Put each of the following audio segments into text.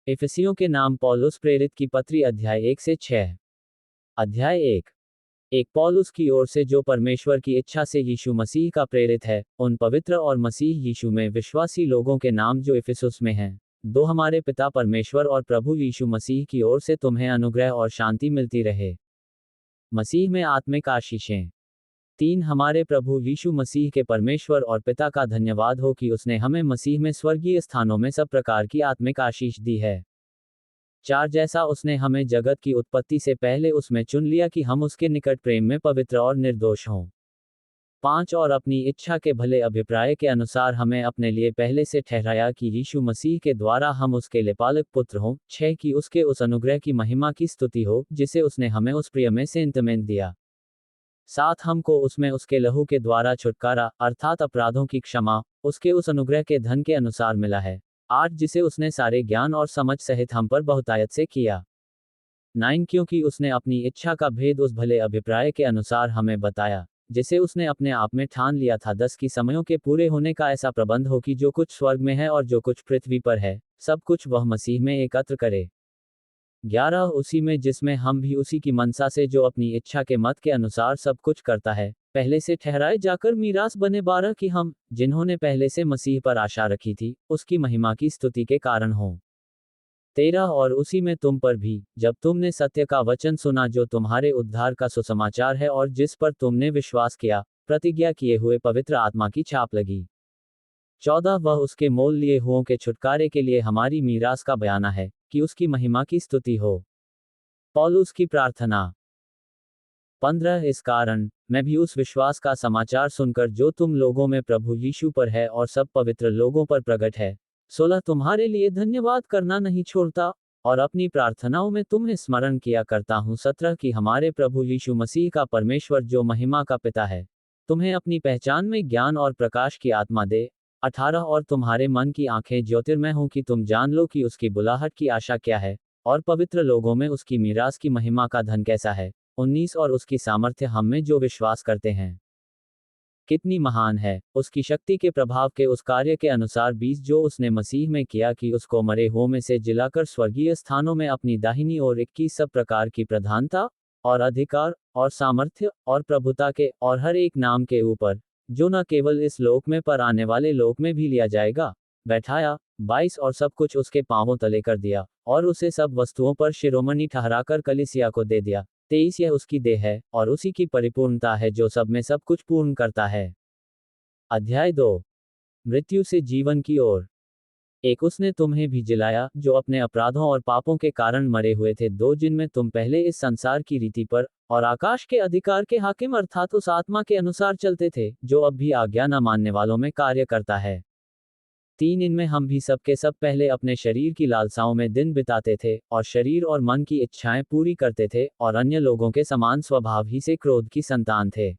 इफिसियों के नाम पौलुस प्रेरित की पत्री अध्याय 1 से 6। अध्याय 1। पौलुस की ओर से जो परमेश्वर की इच्छा से यीशु मसीह का प्रेरित है, उन पवित्र और मसीह यीशु में विश्वासी लोगों के नाम जो इफिसुस में हैं, दो हमारे पिता परमेश्वर और प्रभु यीशु मसीह की ओर से तुम्हें अनुग्रह और शांति मिलती रहे। मसीह में आत्मिक आशीषें। 3 हमारे प्रभु यीशु मसीह के परमेश्वर और पिता का धन्यवाद हो कि उसने हमें मसीह में स्वर्गीय स्थानों में सब प्रकार की आत्मिक आशीष दी है। 4 जैसा उसने हमें जगत की उत्पत्ति से पहले उसमें चुन लिया कि हम उसके निकट प्रेम में पवित्र और निर्दोष हों। 5 और अपनी इच्छा के भले अभिप्राय के अनुसार हमें अपने लिए पहले से ठहराया कि यीशु मसीह के द्वारा हम उसके लिपालक पुत्र हों। 6 कि उसके उस अनुग्रह की महिमा की स्तुति हो जिसे उसने हमें उस प्रिय में से इंतमेंट दिया। 7 हमको उसमें उसके लहू के द्वारा छुटकारा अर्थात अपराधों की क्षमा उसके उस अनुग्रह के धन के अनुसार मिला है। 8 जिसे उसने सारे ज्ञान और समझ सहित हम पर बहुतायत से किया। 9 क्योंकि उसने अपनी इच्छा का भेद उस भले अभिप्राय के अनुसार हमें बताया जिसे उसने अपने आप में ठान लिया था। 10 की समयों के पूरे होने का ऐसा प्रबंध हो कि जो कुछ स्वर्ग में है और जो कुछ पृथ्वी पर है, सब कुछ वह मसीह में एकत्र करे। 11 उसी में जिसमें हम भी उसी की मनसा से जो अपनी इच्छा के मत के अनुसार सब कुछ करता है, पहले से ठहराए जाकर मीरास बने। 12 कि हम, जिन्होंने पहले से मसीह पर आशा रखी थी, उसकी महिमा की स्तुति के कारण हो। 13 और उसी में तुम पर भी, जब तुमने सत्य का वचन सुना जो तुम्हारे उद्धार का सुसमाचार है और जिस पर तुमने विश्वास किया, प्रतिज्ञा किए हुए पवित्र आत्मा की छाप लगी। 14 वह उसके मोल लिए हुओं के छुटकारे के लिए हमारी मीरास का बयाना है कि उसकी महिमा की स्तुति हो। पौलुस की प्रार्थना। 15 इस कारण मैं भी उस विश्वास का समाचार सुनकर जो तुम लोगों में प्रभु यीशु पर है और सब पवित्र लोगों पर प्रकट है, 16 तुम्हारे लिए धन्यवाद करना नहीं छोड़ता और अपनी प्रार्थनाओं में तुम्हें स्मरण किया करता हूँ। 17 कि हमारे प्रभु यीशु मसीह का परमेश्वर जो महिमा का पिता है, तुम्हें अपनी पहचान में ज्ञान और प्रकाश की आत्मा दे। 18 और तुम्हारे मन की आंखें ज्योतिर्मय हों कि तुम जान लो कि उसकी बुलाहट की आशा क्या है और पवित्र लोगों में उसकी मीरास की महिमा का धन कैसा है। 19 और उसकी सामर्थ्य हम में जो विश्वास करते हैं कितनी महान है, उसकी शक्ति के प्रभाव के उस कार्य के अनुसार 20 जो उसने मसीह में किया कि उसको मरे हुओं में से जिलाकर स्वर्गीय स्थानों में अपनी दाहिनी ओर 21 सब प्रकार की प्रधानता और अधिकार और सामर्थ्य और प्रभुता के और हर एक नाम के ऊपर, जो न केवल इस लोक में पर आने वाले लोक में भी लिया जाएगा, बैठाया। 22 और सब कुछ उसके पांवों तले कर दिया और उसे सब वस्तुओं पर शिरोमणि ठहराकर कलीसिया को दे दिया। 23 यह उसकी देह है और उसी की परिपूर्णता है जो सब में सब कुछ पूर्ण करता है। अध्याय 2। मृत्यु से जीवन की ओर। 1 उसने तुम्हें भी जिलाया जो अपने अपराधों और पापों के कारण मरे हुए थे। 2 जिनमें तुम पहले इस संसार की रीति पर और आकाश के अधिकार के हाकिम अर्थात उस आत्मा के अनुसार चलते थे जो अब भी आज्ञा न मानने वालों में कार्य करता है। 3 इनमें हम भी सब के सब पहले अपने शरीर की लालसाओं में दिन बिताते थे और शरीर और मन की इच्छाएं पूरी करते थे और अन्य लोगों के समान स्वभाव ही से क्रोध की संतान थे।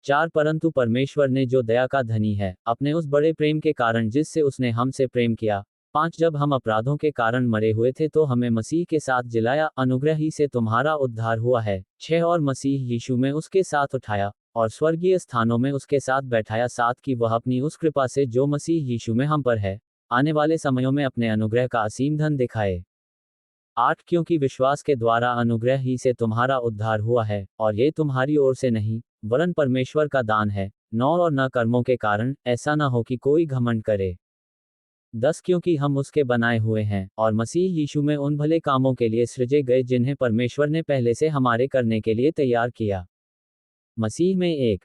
4 परंतु परमेश्वर ने जो दया का धनी है, अपने उस बड़े प्रेम के कारण जिससे उसने हमसे प्रेम किया। 5 जब हम अपराधों के कारण मरे हुए थे तो हमें मसीह के साथ जिलाया, अनुग्रह ही से तुम्हारा उद्धार हुआ है। 6 और मसीह यीशु में उसके साथ उठाया और स्वर्गीय स्थानों में उसके साथ बैठाया। 7 कि वह अपनी उस कृपा से जो मसीह यीशु में हम पर है, आने वाले समयों में अपने अनुग्रह का असीम धन दिखाए। 8 क्योंकि विश्वास के द्वारा अनुग्रह ही से तुम्हारा उद्धार हुआ है और ये तुम्हारी ओर से नहीं वरन परमेश्वर का दान है। 9 और न कर्मों के कारण, ऐसा न हो कि कोई घमंड करे। 10 क्योंकि हम उसके बनाए हुए हैं और मसीह यीशु में उन भले कामों के लिए सृजे गए जिन्हें परमेश्वर ने पहले से हमारे करने के लिए तैयार किया। मसीह में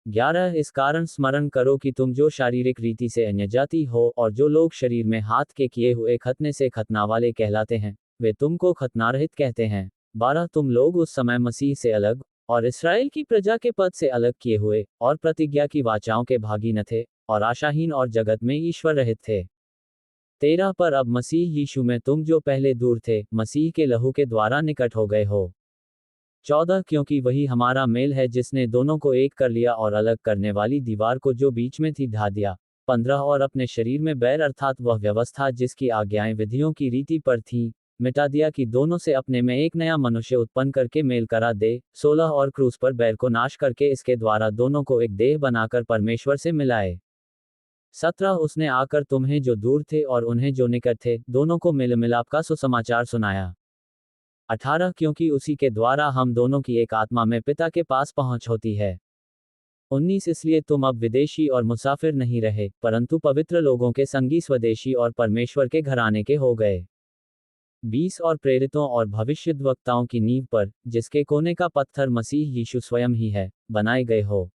11 इस कारण स्मरण करो कि तुम जो शारीरिक रीति से अन्यजाति हो और जो लोग शरीर में हाथ के किए हुए खतने से खतना वाले कहलाते हैं, वे तुमको खतनारहित कहते हैं। 12 तुम लोग उस समय मसीह से अलग और इसराइल की प्रजा के पद से अलग किए हुए और प्रतिज्ञा की वाचाओं के भागी न थे और आशाहीन और जगत में ईश्वर रहित थे। 13 पर अब मसीह यीशु में तुम जो पहले दूर थे, मसीह के लहू के द्वारा निकट हो गए हो। 14 क्योंकि वही हमारा मेल है जिसने दोनों को एक कर लिया और अलग करने वाली दीवार को जो बीच में थी ढा दिया। 15 और अपने शरीर में बैर अर्थात वह व्यवस्था जिसकी आज्ञाएं विधियों की रीति पर थीं, मिटा दिया कि दोनों से अपने में एक नया मनुष्य उत्पन्न करके मेल करा दे। 16 और क्रूस पर बैर को नाश करके इसके द्वारा दोनों को एक देह बनाकर परमेश्वर से मिलाए। 17 उसने आकर तुम्हें जो दूर थे और उन्हें जो निकट थे दोनों को मिल मिलाप का सुसमाचार सुनाया। 18 क्योंकि उसी के द्वारा हम दोनों की एक आत्मा में पिता के पास पहुंच होती है। 19 इसलिए तुम अब विदेशी और मुसाफिर नहीं रहे, परंतु पवित्र लोगों के संगी स्वदेशी और परमेश्वर के घराने के हो गए। 20 और प्रेरितों और भविष्यद्वक्ताओं की नींव पर, जिसके कोने का पत्थर मसीह यीशु स्वयं ही है, बनाए गए हो।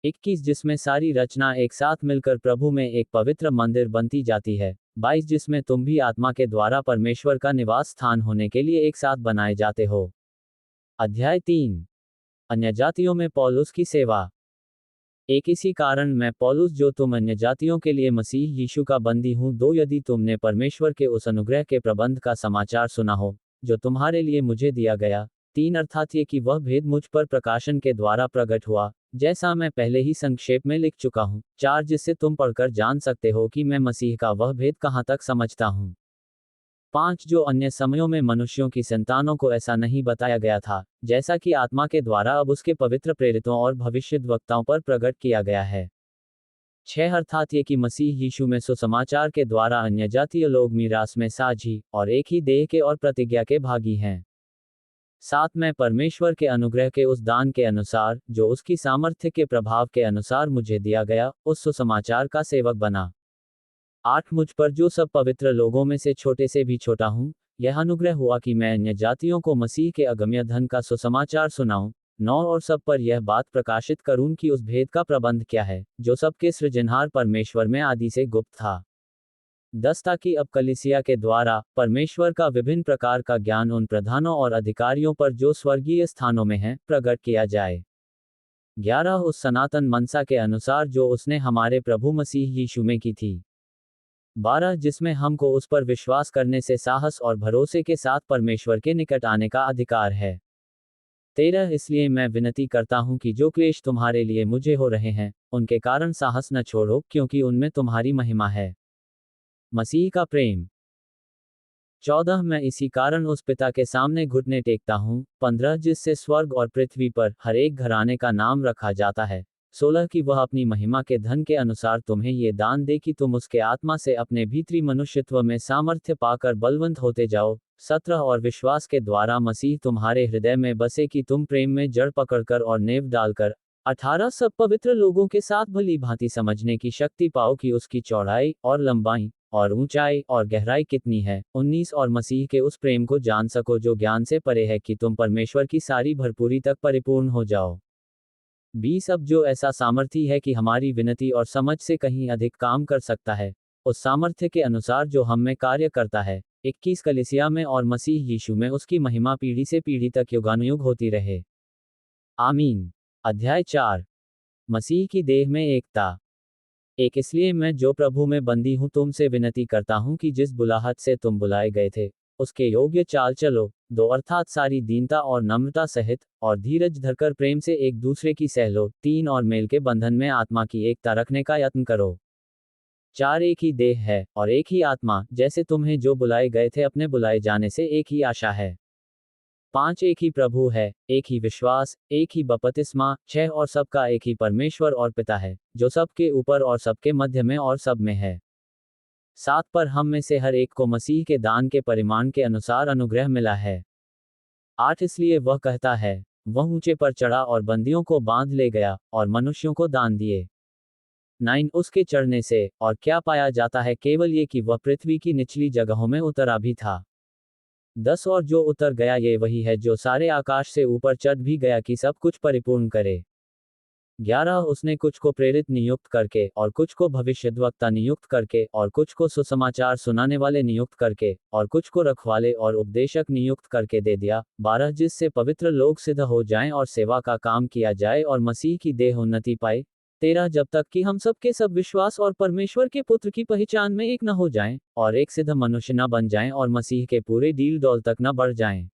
21 जिसमें सारी रचना एक साथ मिलकर प्रभु में एक पवित्र मंदिर बनती जाती है। 22 जिसमें तुम भी आत्मा के द्वारा परमेश्वर का निवास स्थान होने के लिए एक साथ बनाए जाते हो। अध्याय 3 अन्यजातियों में पौलुस की सेवा। एक इसी कारण मैं पौलुस जो तुम अन्यजातियों के लिए मसीह यीशु का बंदी हूं, 2 यदि तुमने परमेश्वर के उस अनुग्रह के प्रबंध का समाचार सुना हो जो तुम्हारे लिए मुझे दिया गया। 3 अर्थात ये कि वह भेद मुझ पर प्रकाशन के द्वारा प्रकट हुआ, जैसा मैं पहले ही संक्षेप में लिख चुका हूं। 4 जिससे तुम पढ़कर जान सकते हो कि मैं मसीह का वह भेद कहां तक समझता हूं। 5 जो अन्य समयों में मनुष्यों की संतानों को ऐसा नहीं बताया गया था, जैसा कि आत्मा के द्वारा अब उसके पवित्र प्रेरितों और भविष्यद्वक्ताओं पर प्रकट किया गया है। 6 अर्थात ये कि मसीह यीशु में सुसमाचार के द्वारा अन्यजातीय लोग मीरास में साझी और एक ही देह के और प्रतिज्ञा के भागी हैं। 7 मैं परमेश्वर के अनुग्रह के उस दान के अनुसार जो उसकी सामर्थ्य के प्रभाव के अनुसार मुझे दिया गया, उस सुसमाचार का सेवक बना। 8 मुझ पर जो सब पवित्र लोगों में से छोटे से भी छोटा हूँ, यह अनुग्रह हुआ कि मैं अन्य जातियों को मसीह के अगम्य धन का सुसमाचार सुनाऊं। 9 और सब पर यह बात प्रकाशित करूं कि उस भेद का प्रबंध क्या है, जो सबके सृजनहार परमेश्वर में आदि से गुप्त था। 10 ताकि अब कलीसिया के द्वारा परमेश्वर का विभिन्न प्रकार का ज्ञान उन प्रधानों और अधिकारियों पर जो स्वर्गीय स्थानों में है, प्रकट किया जाए। 11 उस सनातन मनसा के अनुसार जो उसने हमारे प्रभु मसीह यीशु में की थी। 12 जिसमें हमको उस पर विश्वास करने से साहस और भरोसे के साथ परमेश्वर के निकट आने का अधिकार है। 13 इसलिए मैं विनती करता हूं कि जो क्लेश तुम्हारे लिए मुझे हो रहे हैं, उनके कारण साहस न छोड़ो, क्योंकि उनमें तुम्हारी महिमा है। मसीह का प्रेम। 14 मैं इसी कारण उस पिता के सामने घुटने टेकता हूं। 15 जिससे स्वर्ग और पृथ्वी पर हर एक घराने का नाम रखा जाता है। 16 कि वह अपनी महिमा के धन के अनुसार तुम्हें ये दान दे कि तुम उसके आत्मा से अपने भीतरी मनुष्यत्व में सामर्थ्य पाकर बलवंत होते जाओ। 17 और विश्वास के द्वारा मसीह तुम्हारे हृदय में बसे कि तुम प्रेम में जड़ पकड़कर और नेव डालकर। 18 सब पवित्र लोगों के साथ भली भांति समझने की शक्ति पाओ कि उसकी चौड़ाई और लंबाई और ऊंचाई और गहराई कितनी है। 19 और मसीह के उस प्रेम को जान सको जो ज्ञान से परे है, कि तुम परमेश्वर की सारी भरपूरी तक परिपूर्ण हो जाओ। 20 अब जो ऐसा सामर्थी है कि हमारी विनती और समझ से कहीं अधिक काम कर सकता है, उस सामर्थ्य के अनुसार जो हम में कार्य करता है। 21 कलीसिया में और मसीह यीशु में उसकी महिमा पीढ़ी से पीढ़ी तक युगानुयुग होती रहे। आमीन। अध्याय 4 मसीह की देह में एकता। एक इसलिए मैं जो प्रभु में बंदी हूं तुमसे विनती करता हूं कि जिस बुलाहट से तुम बुलाए गए थे, उसके योग्य चाल चलो। 2 अर्थात सारी दीनता और नम्रता सहित और धीरज धरकर प्रेम से एक दूसरे की सह लो। 3 और मेल के बंधन में आत्मा की एकता रखने का यत्न करो। 4 एक ही देह है और एक ही आत्मा, जैसे तुम्हें जो बुलाए गए थे अपने बुलाए जाने से एक ही आशा है। 5 एक ही प्रभु है, एक ही विश्वास, एक ही बपतिस्मा। 6 और सबका एक ही परमेश्वर और पिता है, जो सबके ऊपर और सबके मध्य में और सब में है। 7 पर हम में से हर एक को मसीह के दान के परिमाण के अनुसार अनुग्रह मिला है। 8 इसलिए वह कहता है, वह ऊंचे पर चढ़ा और बंदियों को बांध ले गया और मनुष्यों को दान दिए। 9 उसके चढ़ने से और क्या पाया जाता है, केवल ये कि वह पृथ्वी की निचली जगहों में उतरा भी था। 10 और जो उतर गया ये वही है जो सारे आकाश से ऊपर चढ़ भी गया कि सब कुछ परिपूर्ण करे। 11 उसने कुछ को प्रेरित नियुक्त करके और कुछ को भविष्यद्वक्ता नियुक्त करके और कुछ को सुसमाचार सुनाने वाले नियुक्त करके और कुछ को रखवाले और उपदेशक नियुक्त करके दे दिया। 12 जिससे पवित्र लोग सिद्ध हो जाएं और सेवा का काम किया जाए और मसीह की देह उन्नति पाए। 13 जब तक कि हम सबके सब विश्वास और परमेश्वर के पुत्र की पहचान में एक न हो जाएं और एक सिद्ध मनुष्य न बन जाएं और मसीह के पूरे डील डौल तक न बढ़ जाएं।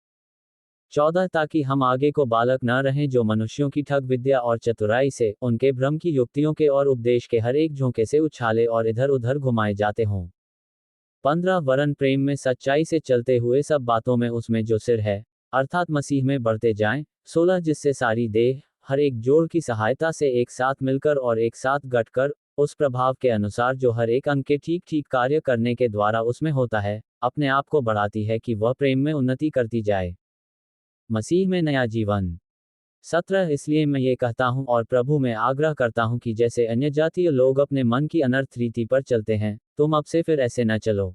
14 ताकि हम आगे को बालक न रहें जो मनुष्यों की ठग विद्या और चतुराई से, उनके भ्रम की युक्तियों के और उपदेश के हर एक झोंके से उछाले और इधर उधर घुमाए जाते हों। 15 वरन प्रेम में सच्चाई से चलते हुए सब बातों में उसमें जो सिर है, अर्थात मसीह में बढ़ते जाएं। 16 जिससे सारी देह हर एक जोड़ की सहायता से एक साथ मिलकर और एक साथ गठकर, उस प्रभाव के अनुसार जो हर एक अंग के ठीक ठीक कार्य करने के द्वारा उसमें होता है, अपने आप को बढ़ाती है कि वह प्रेम में उन्नति करती जाए। मसीह में नया जीवन। 17 इसलिए मैं ये कहता हूँ और प्रभु में आग्रह करता हूँ कि जैसे अन्यजातीय लोग अपने मन की अनर्थ रीति पर चलते हैं, तुम अब से फिर ऐसे न चलो।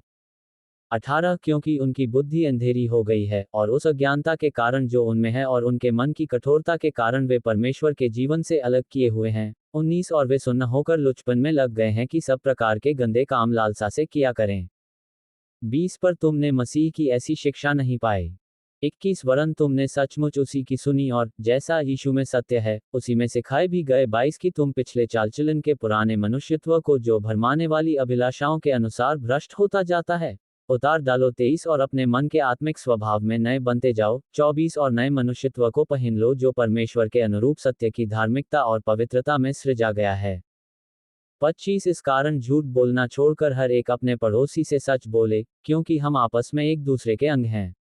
18 क्योंकि उनकी बुद्धि अंधेरी हो गई है और उस अज्ञानता के कारण जो उनमें है और उनके मन की कठोरता के कारण वे परमेश्वर के जीवन से अलग किए हुए हैं। 19 और वे सुन्न होकर लुचपन में लग गए हैं कि सब प्रकार के गंदे काम लालसा से किया करें। 20 पर तुमने मसीह की ऐसी शिक्षा नहीं पाई। 21 वरन तुमने सचमुच उसी की सुनी और जैसा यीशु में सत्य है उसी में सिखाए भी गए। 22 की तुम पिछले चालचलन के पुराने मनुष्यत्व को जो भरमाने वाली अभिलाषाओं के अनुसार भ्रष्ट होता जाता है उतार डालो। 23 और अपने मन के आत्मिक स्वभाव में नए बनते जाओ। 24 और नए मनुष्यत्व को पहन लो जो परमेश्वर के अनुरूप सत्य की धार्मिकता और पवित्रता में सृजा गया है। 25 इस कारण झूठ बोलना छोड़कर हर एक अपने पड़ोसी से सच बोले, क्योंकि हम आपस में एक दूसरे के अंग हैं।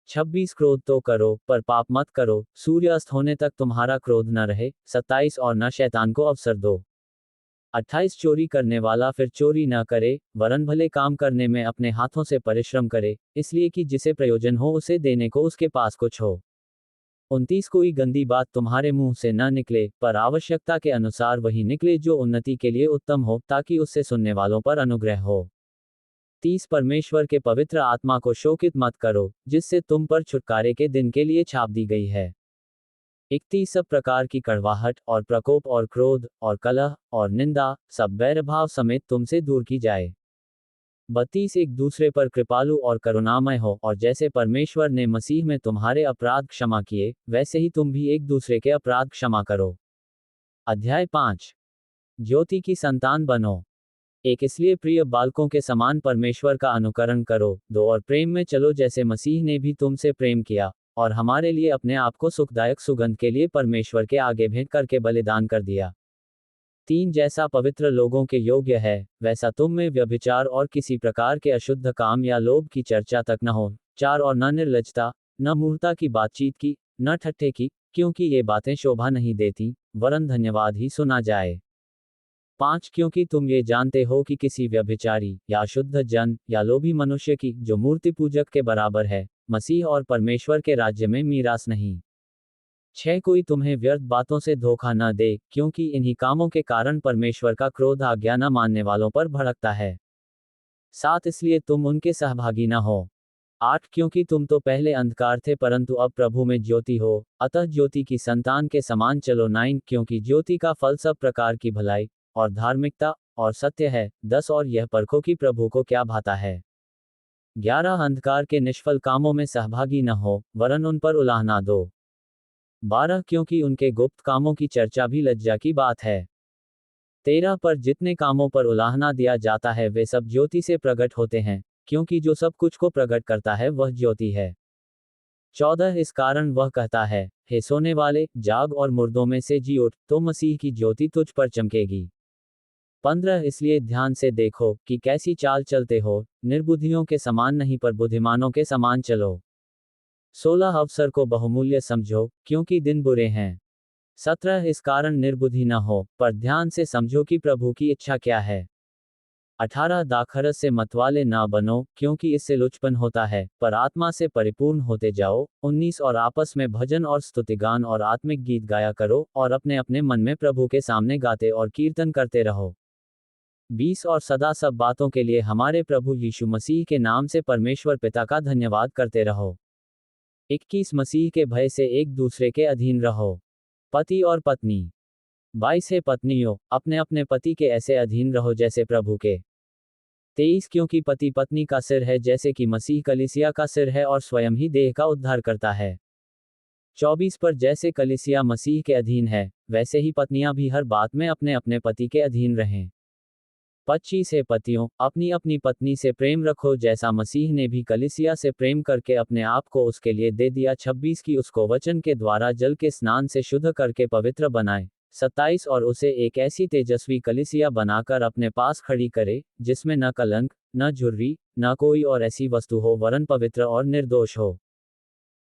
26 क्रोध तो करो पर पाप मत करो, सूर्य अस्त होने तक तुम्हारा क्रोध न रहे। 27 और न शैतान को अवसर दो। 28 चोरी करने वाला फिर चोरी न करे, वरन भले काम करने में अपने हाथों से परिश्रम करे, इसलिए कि जिसे प्रयोजन हो उसे देने को उसके पास कुछ हो। 29 कोई गंदी बात तुम्हारे मुंह से न निकले, पर आवश्यकता के अनुसार वही निकले जो उन्नति के लिए उत्तम हो, ताकि उससे सुनने वालों पर अनुग्रह हो। 30 परमेश्वर के पवित्र आत्मा को शोकित मत करो, जिससे तुम पर छुटकारे के दिन के लिए छाप दी गई है। 31 सब प्रकार की कड़वाहट और प्रकोप और क्रोध और कलह और निंदा सब बैरभाव समेत तुमसे दूर की जाए। 32 एक दूसरे पर कृपालु और करुणामय हो, और जैसे परमेश्वर ने मसीह में तुम्हारे अपराध क्षमा किए, वैसे ही तुम भी एक दूसरे के अपराध क्षमा करो। अध्याय 5 ज्योति की संतान बनो। एक इसलिए प्रिय बालकों के समान परमेश्वर का अनुकरण करो। 2 और प्रेम में चलो जैसे मसीह ने भी तुमसे प्रेम किया और हमारे लिए अपने आप को सुखदायक सुगंध के लिए परमेश्वर के आगे भेंट करके बलिदान कर दिया। 3 जैसा पवित्र लोगों के योग्य है, वैसा तुम में व्यभिचार और किसी प्रकार के अशुद्ध काम या लोभ की चर्चा तक न हो। 4 और न निर्लज्जता, न मूर्खता की बातचीत की, न ठट्ठे की, क्योंकि ये बातें शोभा नहीं देती, वरन धन्यवाद ही सुना जाए। 5 क्योंकि तुम ये जानते हो कि किसी व्यभिचारी या अशुद्ध जन या लोभी मनुष्य की जो मूर्ति पूजक के बराबर है, मसीह और परमेश्वर के राज्य में मीरास नहीं। 6 कोई तुम्हें व्यर्थ बातों से धोखा न दे, क्योंकि इन्हीं कामों के कारण परमेश्वर का क्रोध आज्ञा न मानने वालों पर भड़कता है। 7 इसलिए तुम उनके सहभागी न हो। 8 क्योंकि तुम तो पहले अंधकार थे परंतु अब प्रभु में ज्योति हो, अतः ज्योति की संतान के समान चलो। 9 क्योंकि ज्योति का फल सब प्रकार की भलाई और धार्मिकता और सत्य है। 10 और यह परखो कि प्रभु को क्या भाता है। 11 अंधकार के निष्फल कामों में सहभागी न हो, वरन उन पर उलाह ना दो। 12 क्योंकि उनके गुप्त कामों की चर्चा भी लज्जा की बात है। 13 पर जितने कामों पर उलाह ना दिया जाता है वे सब ज्योति से प्रकट होते हैं, क्योंकि जो सब कुछ को प्रकट करता है वह ज्योति है। 14 इस कारण वह कहता है, हे सोने वाले, जाग और मुर्दों में से जी उठ, तो मसीह की ज्योति तुझ पर चमकेगी। 15 इसलिए ध्यान से देखो कि कैसी चाल चलते हो, निर्बुद्धियों के समान नहीं पर बुद्धिमानों के समान चलो। 16 अवसर को बहुमूल्य समझो, क्योंकि दिन बुरे हैं। 17 इस कारण निर्बुद्धि न हो, पर ध्यान से समझो कि प्रभु की इच्छा क्या है। 18 दाखरस से मतवाले ना बनो, क्योंकि इससे लुचपन होता है, पर आत्मा से परिपूर्ण होते जाओ। 19 और आपस में भजन और स्तुतिगान और आत्मिक गीत गाया करो, और अपने अपने मन में प्रभु के सामने गाते और कीर्तन करते रहो। 20 और सदा सब बातों के लिए हमारे प्रभु यीशु मसीह के नाम से परमेश्वर पिता का धन्यवाद करते रहो। 21 मसीह के भय से एक दूसरे के अधीन रहो। पति और पत्नी। 22 है पत्नियों, अपने अपने पति के ऐसे अधीन रहो जैसे प्रभु के। 23 क्योंकि पति पत्नी का सिर है जैसे कि मसीह कलीसिया का सिर है और स्वयं ही देह का उद्धार करता है। 24 पर जैसे कलीसिया मसीह के अधीन है, वैसे ही पत्नियां भी हर बात में अपने अपने पति के अधीन रहें। 25 है पतियों, अपनी अपनी पत्नी से प्रेम रखो जैसा मसीह ने भी कलीसिया से प्रेम करके अपने आप को उसके लिए दे दिया। 26 की उसको वचन के द्वारा जल के स्नान से शुद्ध करके पवित्र बनाए। 27 और उसे एक ऐसी तेजस्वी कलीसिया बनाकर अपने पास खड़ी करे, जिसमें न कलंक, न झुर्री, न कोई और ऐसी वस्तु हो, वरन पवित्र और निर्दोष हो।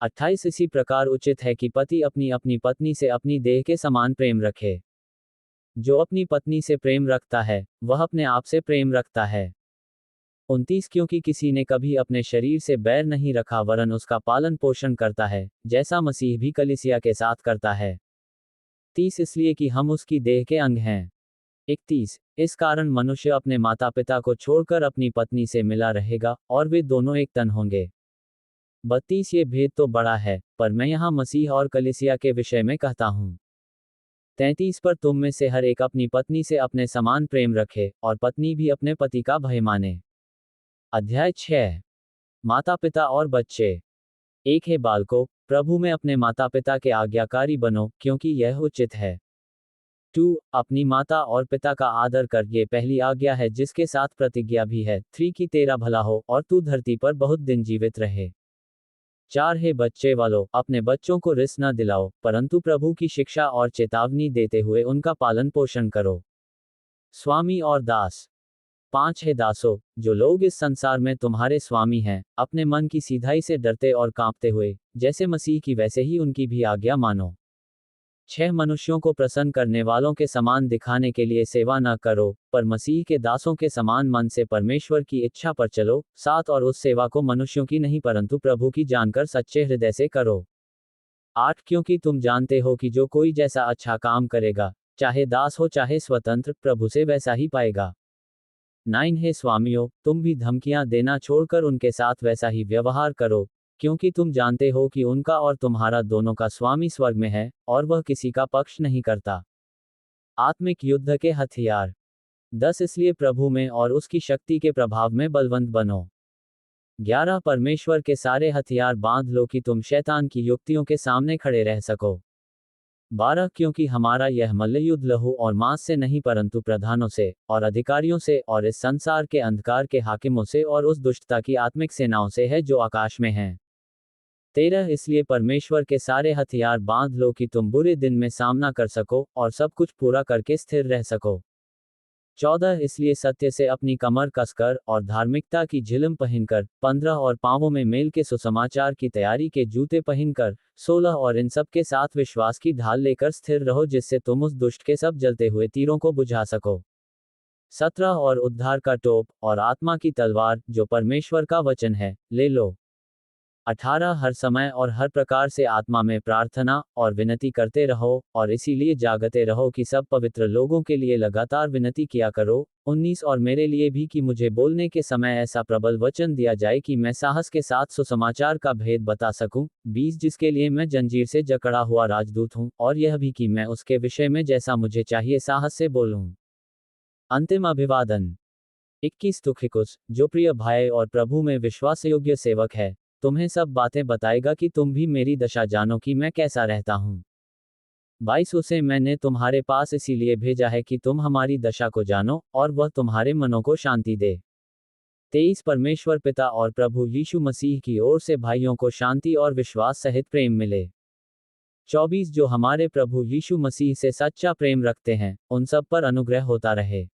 28 इसी प्रकार उचित है कि पति अपनी अपनी पत्नी से अपनी देह के समान प्रेम रखे। जो अपनी पत्नी से प्रेम रखता है वह अपने आप से प्रेम रखता है। 29 क्योंकि किसी ने कभी अपने शरीर से बैर नहीं रखा वरन उसका पालन पोषण करता है, जैसा मसीह भी कलीसिया के साथ करता है। 30 इसलिए कि हम उसकी देह के अंग हैं। 31 इस कारण मनुष्य अपने माता पिता को छोड़कर अपनी पत्नी से मिला रहेगा और वे दोनों एक तन होंगे। 32 ये भेद तो बड़ा है, पर मैं यहाँ मसीह और कलीसिया के विषय में कहता हूँ। 33 पर तुम में से हर एक अपनी पत्नी से अपने समान प्रेम रखे और पत्नी भी अपने पति का भय माने। अध्याय 6 माता पिता और बच्चे। एक है बालकों, प्रभु में अपने माता पिता के आज्ञाकारी बनो, क्योंकि यह उचित है। 2 अपनी माता और पिता का आदर कर, ये पहली आज्ञा है जिसके साथ प्रतिज्ञा भी है। 3 कि तेरा भला हो और तू धरती पर बहुत दिन जीवित रहे। 4 है बच्चे वालों, अपने बच्चों को रिस न दिलाओ, परंतु प्रभु की शिक्षा और चेतावनी देते हुए उनका पालन पोषण करो। स्वामी और दास। 5 है दासों, जो लोग इस संसार में तुम्हारे स्वामी हैं, अपने मन की सीधाई से डरते और कांपते हुए, जैसे मसीह की वैसे ही उनकी भी आज्ञा मानो। 6 मनुष्यों को प्रसन्न करने वालों के समान दिखाने के लिए सेवा न करो, पर मसीह के दासों के समान मन से परमेश्वर की इच्छा पर चलो। 7 और उस सेवा को मनुष्यों की नहीं परंतु प्रभु की जानकर सच्चे हृदय से करो। 8 क्योंकि तुम जानते हो कि जो कोई जैसा अच्छा काम करेगा, चाहे दास हो चाहे स्वतंत्र, प्रभु से वैसा ही पाएगा। 9 है स्वामियों, तुम भी धमकियां देना छोड़कर उनके साथ वैसा ही व्यवहार करो, क्योंकि तुम जानते हो कि उनका और तुम्हारा दोनों का स्वामी स्वर्ग में है, और वह किसी का पक्ष नहीं करता। आत्मिक युद्ध के हथियार। 10 इसलिए प्रभु में और उसकी शक्ति के प्रभाव में बलवंत बनो। 11 परमेश्वर के सारे हथियार बांध लो कि तुम शैतान की युक्तियों के सामने खड़े रह सको। 12 क्योंकि हमारा यह मल्लयुद्ध लहू और मांस से नहीं परंतु प्रधानों से और अधिकारियों से और इस संसार के अंधकार के हाकिमों से और उस दुष्टता की आत्मिक सेनाओं से है जो आकाश में हैं। 13 इसलिए परमेश्वर के सारे हथियार बांध लो कि तुम बुरे दिन में सामना कर सको और सब कुछ पूरा करके स्थिर रह सको। 14 इसलिए सत्य से अपनी कमर कसकर और धार्मिकता की झिलम पहनकर। 15 और पांवों में मेल के सुसमाचार की तैयारी के जूते पहनकर। 16 और इन सब के साथ विश्वास की ढाल लेकर स्थिर रहो, जिससे तुम उस दुष्ट के सब जलते हुए तीरों को बुझा सको। 17 और उद्धार का टोप और आत्मा की तलवार, जो परमेश्वर का वचन है, ले लो। 18 हर समय और हर प्रकार से आत्मा में प्रार्थना और विनती करते रहो और इसीलिए जागते रहो कि सब पवित्र लोगों के लिए लगातार विनती किया करो। 19 और मेरे लिए भी कि मुझे बोलने के समय ऐसा प्रबल वचन दिया जाए कि मैं साहस के साथ सुसमाचार का भेद बता सकूं। 20 जिसके लिए मैं जंजीर से जकड़ा हुआ राजदूत हूं, और यह भी कि मैं उसके विषय में जैसा मुझे चाहिए साहस से बोलूं। अंतिम अभिवादन। 21 तुखिकुस, जो प्रिय भाई और प्रभु में विश्वासयोग्य सेवक है, तुम्हें सब बातें बताएगा कि तुम भी मेरी दशा जानो कि मैं कैसा रहता हूँ। 22 उसे मैंने तुम्हारे पास इसीलिए भेजा है कि तुम हमारी दशा को जानो और वह तुम्हारे मनों को शांति दे। 23 परमेश्वर पिता और प्रभु यीशु मसीह की ओर से भाइयों को शांति और विश्वास सहित प्रेम मिले। 24 जो हमारे प्रभु यीशु मसीह से सच्चा प्रेम रखते हैं, उन सब पर अनुग्रह होता रहे।